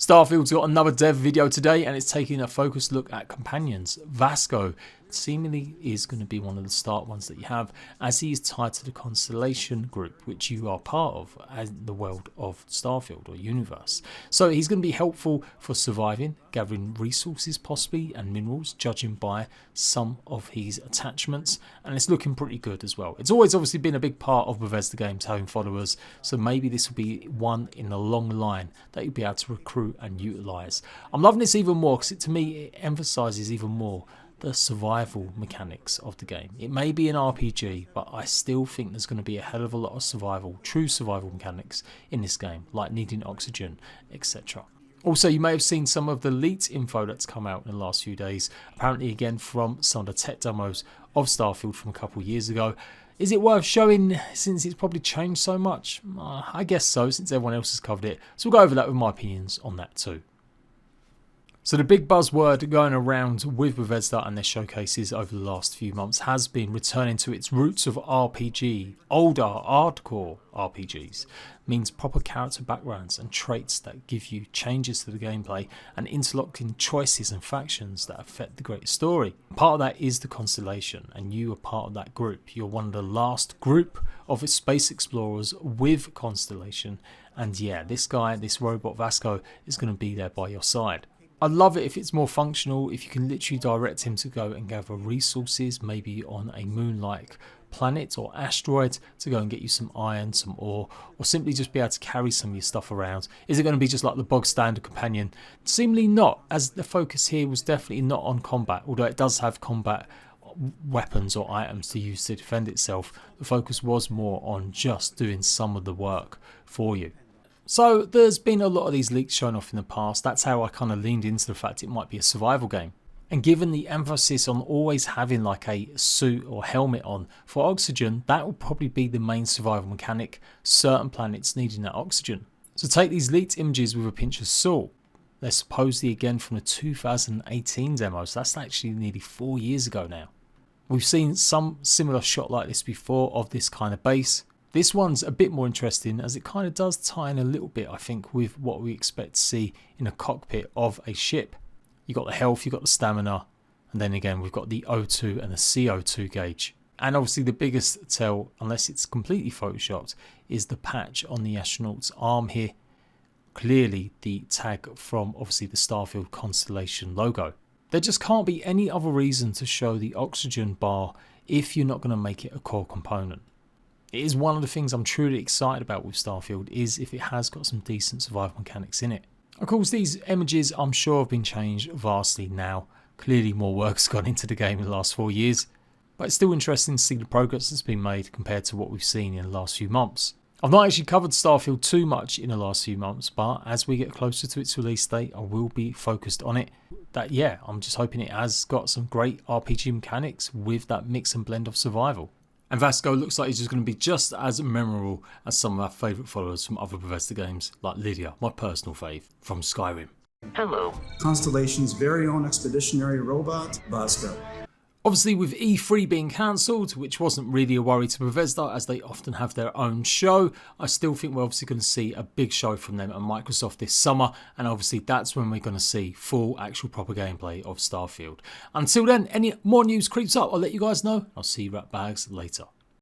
Starfield's got another dev video today, and it's taking a focused look at companions. VASCO seemingly is going to be one of the start ones that you have, as he is tied to the Constellation group, which you are part of as the world of Starfield or universe. So he's going to be helpful for surviving, gathering resources possibly and minerals, judging by some of his attachments, and it's looking pretty good as well. It's always obviously been a big part of Bethesda games having followers, so maybe this will be one in a long line that you'll be able to recruit and utilize. I'm loving this even more because to me it emphasizes even more the survival mechanics of the game. It may be an RPG, but I still think there's going to be a hell of a lot of survival, true survival mechanics in this game, like needing oxygen, etc. Also, you may have seen some of the leaked info that's come out in the last few days, apparently again from some of the tech demos of Starfield from a couple of years ago. Is it worth showing since it's probably changed so much? I guess so, since everyone else has covered it. So we'll go over that with my opinions on that too. So the big buzzword going around with Bethesda and their showcases over the last few months has been returning to its roots of RPG. Older, hardcore RPGs means proper character backgrounds and traits that give you changes to the gameplay and interlocking choices and factions that affect the greater story. Part of that is the Constellation, and you are part of that group. You're one of the last group of space explorers with Constellation, and yeah, this guy, this robot VASCO, is going to be there by your side. I'd love it if it's more functional, if you can literally direct him to go and gather resources, maybe on a moon-like planet or asteroid, to go and get you some iron, some ore, or simply just be able to carry some of your stuff around. Is it going to be just like the bog standard companion? Seemingly not, as the focus here was definitely not on combat, although it does have combat weapons or items to use to defend itself. The focus was more on just doing some of the work for you. So there's been a lot of these leaks shown off in the past. That's how I kind of leaned into the fact it might be a survival game. And given the emphasis on always having like a suit or helmet on for oxygen, that will probably be the main survival mechanic, certain planets needing that oxygen. So take these leaked images with a pinch of salt. They're supposedly again from the 2018 demo, so that's actually nearly 4 years ago now. We've seen some similar shot like this before of this kind of base. This one's a bit more interesting as it kind of does tie in a little bit, I think, with what we expect to see in a cockpit of a ship. You've got the health, you've got the stamina, and then again we've got the O2 and the CO2 gauge. And obviously the biggest tell, unless it's completely photoshopped, is the patch on the astronaut's arm here. Clearly the tag from obviously the Starfield Constellation logo. There just can't be any other reason to show the oxygen bar if you're not going to make it a core component. It is one of the things I'm truly excited about with Starfield, is if it has got some decent survival mechanics in it. Of course, these images I'm sure have been changed vastly now. Clearly more work's gone into the game in the last 4 years, but it's still interesting to see the progress that's been made compared to what we've seen in the last few months. I've not actually covered Starfield too much in the last few months, but as we get closer to its release date, I will be focused on it. Yeah, I'm just hoping it has got some great RPG mechanics with that mix and blend of survival. And VASCO looks like he's just going to be just as memorable as some of our favourite followers from other Bethesda games, like Lydia, my personal fave, from Skyrim. Hello. Constellation's very own expeditionary robot, VASCO. Obviously with E3 being cancelled, which wasn't really a worry to Bethesda as they often have their own show, I still think we're obviously going to see a big show from them at Microsoft this summer, and obviously that's when we're going to see full actual proper gameplay of Starfield. Until then, any more news creeps up, I'll let you guys know. I'll see you rat bags later.